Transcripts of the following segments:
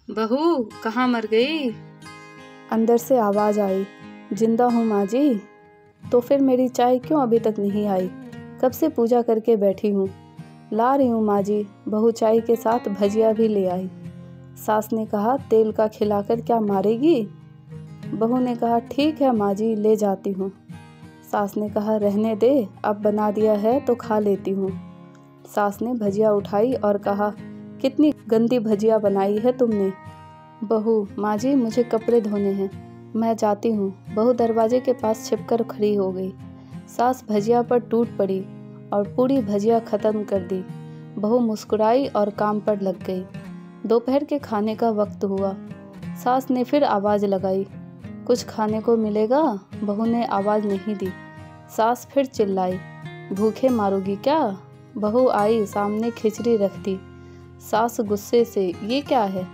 बहू कहाँ मर गई? अंदर से आवाज़ आई, जिंदा हूँ माँ जी। तो फिर मेरी चाय क्यों अभी तक नहीं आई? कब से पूजा करके बैठी हूँ। ला रही हूँ माँ जी। बहू चाय के साथ भजिया भी ले आई। सास ने कहा, तेल का खिलाकर क्या मारेगी? बहू ने कहा, ठीक है माँ जी, ले जाती हूँ। सास ने कहा, रहने दे, अब बना दिया है तो खा लेती हूँ। सास ने भजिया उठाई और कहा, कितनी गंदी भजिया बनाई है तुमने। बहू, माँ जी मुझे कपड़े धोने हैं, मैं जाती हूँ। बहू दरवाजे के पास छिपकर खड़ी हो गई। सास भजिया पर टूट पड़ी और पूरी भजिया ख़त्म कर दी। बहू मुस्कुराई और काम पर लग गई। दोपहर के खाने का वक्त हुआ। सास ने फिर आवाज़ लगाई, कुछ खाने को मिलेगा? बहू ने आवाज़ नहीं दी। सास फिर चिल्लाई, भूखे मारोगी क्या? बहू आई, सामने खिचड़ी रख दी। सास गुस्से से, ये क्या है?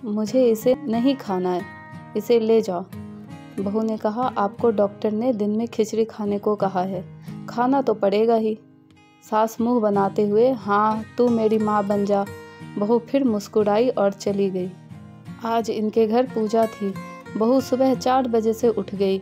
मुझे इसे नहीं खाना है, इसे ले जाओ। बहू ने कहा, आपको डॉक्टर ने दिन में खिचड़ी खाने को कहा है, खाना तो पड़ेगा ही। सास मुंह बनाते हुए, हाँ तू मेरी माँ बन जा। बहू फिर मुस्कुराई और चली गई। आज इनके घर पूजा थी। बहू सुबह 4 बजे से उठ गई।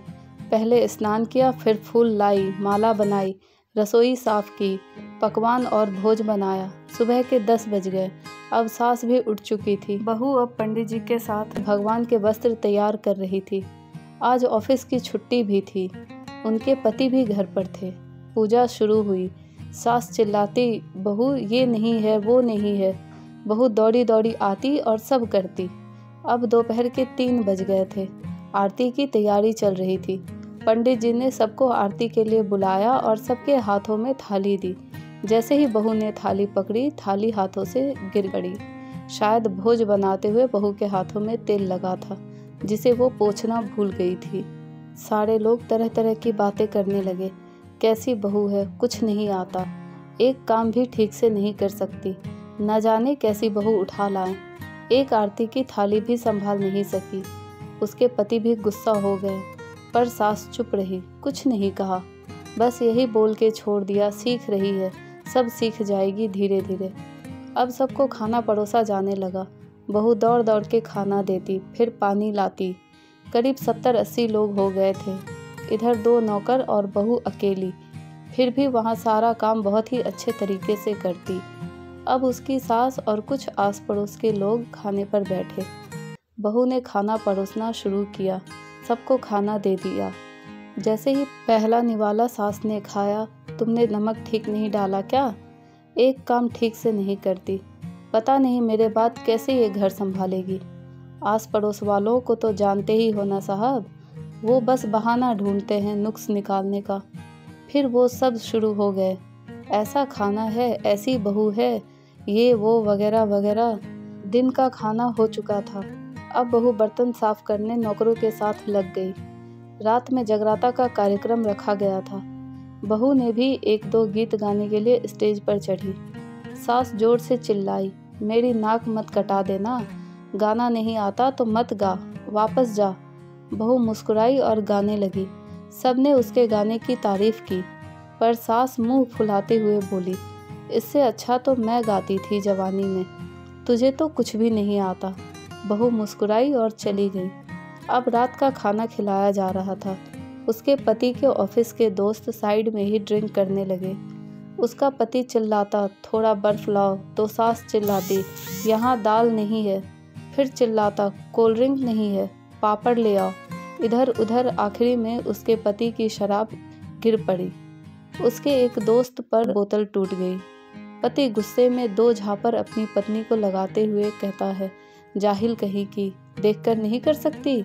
पहले स्नान किया, फिर फूल लाई, माला बनाई, रसोई साफ की, पकवान और भोज बनाया। सुबह के 10 बज गए। अब सास भी उठ चुकी थी। बहू अब पंडित जी के साथ भगवान के वस्त्र तैयार कर रही थी। आज ऑफिस की छुट्टी भी थी। उनके पति भी घर पर थे। पूजा शुरू हुई। सास चिल्लाती, बहू ये नहीं है, वो नहीं है। बहू दौड़ी दौड़ी आती और सब करती। अब दोपहर के 3 बज गए थे। आरती की तैयारी चल रही थी। पंडित जी ने सबको आरती के लिए बुलाया और सबके हाथों में थाली दी। जैसे ही बहू ने थाली पकड़ी, थाली हाथों से गिर पड़ी। शायद भोज बनाते हुए बहू के हाथों में तेल लगा था, जिसे वो पोंछना भूल गई थी। सारे लोग तरह तरह की बातें करने लगे। कैसी बहू है, कुछ नहीं आता, एक काम भी ठीक से नहीं कर सकती, न जाने कैसी बहू उठा लाएं। एक आरती की थाली भी संभाल नहीं सकी। उसके पति भी गुस्सा हो गए, पर सास चुप रही, कुछ नहीं कहा। बस यही बोल के छोड़ दिया, सीख रही है, सब सीख जाएगी धीरे धीरे। अब सबको खाना परोसा जाने लगा। बहू दौड़ दौड़ के खाना देती, फिर पानी लाती। करीब 70-80 लोग हो गए थे। इधर 2 नौकर और बहू अकेली। फिर भी वहाँ सारा काम बहुत ही अच्छे तरीके से करती। अब उसकी सास और कुछ आस पड़ोस के लोग खाने पर बैठे। बहू ने खाना परोसना शुरू किया, सबको खाना दे दिया। जैसे ही पहला निवाला सास ने खाया, तुमने नमक ठीक नहीं डाला क्या? एक काम ठीक से नहीं करती, पता नहीं मेरे बाद कैसे ये घर संभालेगी। आस पड़ोस वालों को तो जानते ही हो ना साहब, वो बस बहाना ढूंढते हैं नुक्स निकालने का। फिर वो सब शुरू हो गए, ऐसा खाना है, ऐसी बहू है, ये वो वगैरह वगैरह। दिन का खाना हो चुका था। अब बहू बर्तन साफ करने नौकरों के साथ लग गई। रात में जगराता का कार्यक्रम रखा गया था। बहू ने भी 1-2 गीत गाने के लिए स्टेज पर चढ़ी। सास जोर से चिल्लाई, मेरी नाक मत कटा देना, गाना नहीं आता तो मत गा, वापस जा। बहू मुस्कुराई और गाने लगी। सबने उसके गाने की तारीफ की, पर सास मुंह फुलाते हुए बोली, इससे अच्छा तो मैं गाती थी जवानी में, तुझे तो कुछ भी नहीं आता। बहू मुस्कुराई और चली गई। अब रात का खाना खिलाया जा रहा था। उसके पति के ऑफिस के दोस्त साइड में ही ड्रिंक करने लगे। उसका पति चिल्लाता, थोड़ा बर्फ लाओ, तो सास चिल्लाती, यहाँ दाल नहीं है। फिर चिल्लाता, कोल्ड ड्रिंक नहीं है, पापड़ ले आओ। इधर उधर आखिरी में उसके पति की शराब गिर पड़ी। उसके एक दोस्त पर बोतल टूट गई। पति गुस्से में 2 झापड़ अपनी पत्नी को लगाते हुए कहता है, जाहिल कहीं की, देखकर नहीं कर सकती,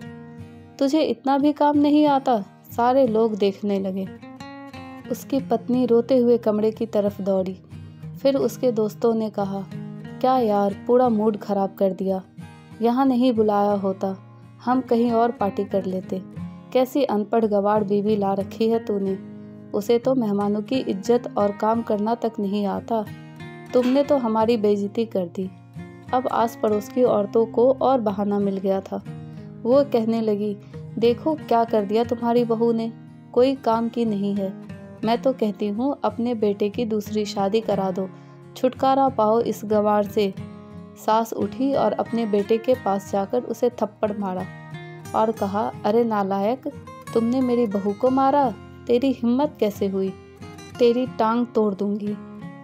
तुझे इतना भी काम नहीं आता। सारे लोग देखने लगे। उसकी पत्नी रोते हुए कमरे की तरफ दौड़ी। फिर उसके दोस्तों ने कहा, क्या यार, पूरा मूड खराब कर दिया, यहाँ नहीं बुलाया होता, हम कहीं और पार्टी कर लेते। कैसी अनपढ़ गवार बीवी ला रखी है तूने, उसे तो मेहमानों की इज्जत और काम करना तक नहीं आता। तुमने तो हमारी बेइज्जती कर दी। अब आस पड़ोस की औरतों को और बहाना मिल गया था। वो कहने लगी, देखो क्या कर दिया तुम्हारी बहू ने, कोई काम की नहीं है। मैं तो कहती हूँ अपने बेटे की दूसरी शादी करा दो, छुटकारा पाओ इस गवार से। सास उठी और अपने बेटे के पास जाकर उसे थप्पड़ मारा और कहा, अरे नालायक, तुमने मेरी बहू को मारा, तेरी हिम्मत कैसे हुई, तेरी टांग तोड़ दूंगी।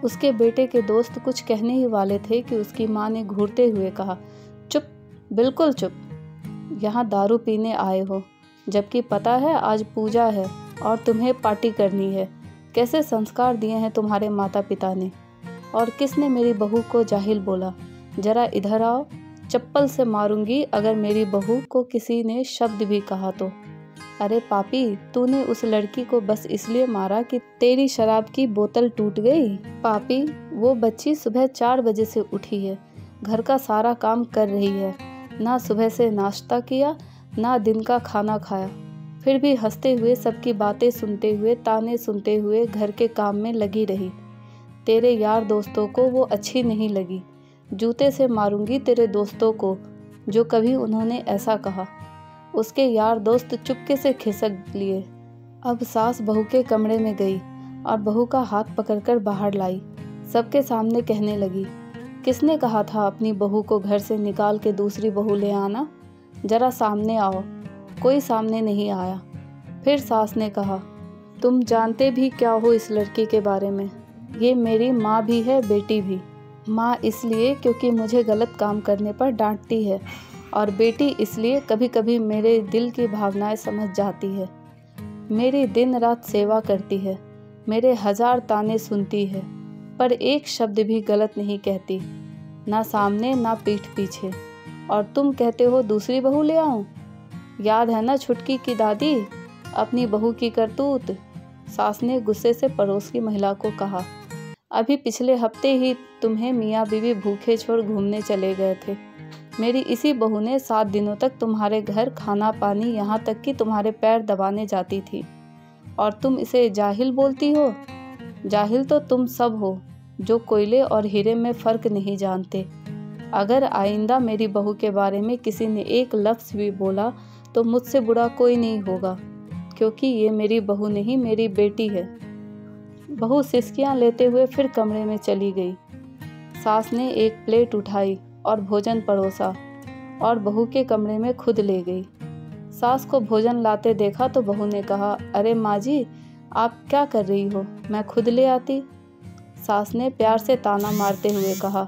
उसके बेटे के दोस्त कुछ कहने ही वाले थे कि उसकी माँ ने घूरते हुए कहा, चुप, बिल्कुल चुप, यहाँ दारू पीने आए हो, जबकि पता है आज पूजा है और तुम्हें पार्टी करनी है। कैसे संस्कार दिए हैं तुम्हारे माता पिता ने। और किसने मेरी बहू को जाहिल बोला, जरा इधर आओ, चप्पल से मारूंगी अगर मेरी बहू को किसी ने शब्द भी कहा तो। अरे पापी, तूने उस लड़की को बस इसलिए मारा कि तेरी शराब की बोतल टूट गई। पापी, वो बच्ची सुबह 4 बजे से उठी है, घर का सारा काम कर रही है, ना सुबह से नाश्ता किया ना दिन का खाना खाया, फिर भी हंसते हुए सबकी बातें सुनते हुए ताने सुनते हुए घर के काम में लगी रही। तेरे यार दोस्तों को वो अच्छी नहीं लगी। जूते से मारूंगी तेरे दोस्तों को जो कभी उन्होंने ऐसा कहा। उसके यार दोस्त चुपके से खिसक लिए। अब सास बहू के कमरे में गई और बहू का हाथ पकड़कर बाहर लाई। सबके सामने कहने लगी, किसने कहा था अपनी बहू को घर से निकाल के दूसरी बहू ले आना? जरा सामने आओ। कोई सामने नहीं आया। फिर सास ने कहा, तुम जानते भी क्या हो इस लड़की के बारे में? ये मेरी माँ भी है, बेटी भी। माँ इसलिए क्योंकि मुझे गलत काम करने पर डांटती है, और बेटी इसलिए कभी कभी मेरे दिल की भावनाएं समझ जाती है। मेरी दिन रात सेवा करती है, मेरे 1000 ताने सुनती है, पर एक शब्द भी गलत नहीं कहती, ना सामने ना पीठ पीछे। और तुम कहते हो दूसरी बहू ले आऊं? याद है ना छुटकी की दादी, अपनी बहू की करतूत? सास ने गुस्से से पड़ोस की महिला को कहा, अभी पिछले हफ्ते ही तुम्हें मियाँ बीवी भूखे छोड़ घूमने चले गए थे। मेरी इसी बहू ने 7 दिनों तक तुम्हारे घर खाना पानी, यहाँ तक कि तुम्हारे पैर दबाने जाती थी, और तुम इसे जाहिल बोलती हो? जाहिल तो तुम सब हो जो कोयले और हीरे में फ़र्क नहीं जानते। अगर आइंदा मेरी बहू के बारे में किसी ने एक लफ्ज़ भी बोला तो मुझसे बुरा कोई नहीं होगा, क्योंकि ये मेरी बहू नहीं, मेरी बेटी है। बहू सिसकियाँ लेते हुए फिर कमरे में चली गई। सास ने एक प्लेट उठाई और भोजन परोसा और बहू के कमरे में खुद ले गई। सास को भोजन लाते देखा तो बहू ने कहा, अरे माँ जी, आप क्या कर रही हो, मैं खुद ले आती। सास ने प्यार से ताना मारते हुए कहा,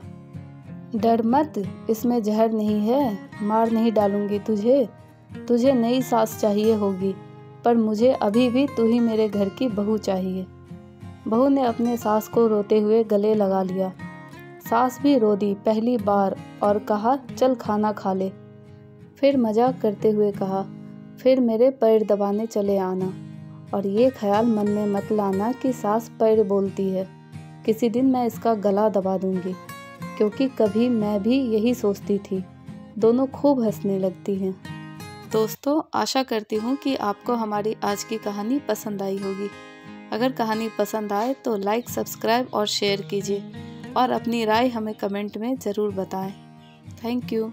डर मत, इसमें जहर नहीं है, मार नहीं डालूंगी तुझे। तुझे नई सास चाहिए होगी, पर मुझे अभी भी तू ही मेरे घर की बहू चाहिए। बहू ने अपने सास को रोते हुए गले लगा लिया। सास भी रो दी पहली बार और कहा, चल खाना खा ले। फिर मजाक करते हुए कहा, फिर मेरे पैर दबाने चले आना, और ये ख्याल मन में मत लाना कि सास पैर बोलती है। किसी दिन मैं इसका गला दबा दूंगी, क्योंकि कभी मैं भी यही सोचती थी। दोनों खूब हंसने लगती हैं। दोस्तों, आशा करती हूँ कि आपको हमारी आज की कहानी पसंद आई होगी। अगर कहानी पसंद आए तो लाइक, सब्सक्राइब और शेयर कीजिए, और अपनी राय हमें कमेंट में ज़रूर बताएं। Thank you.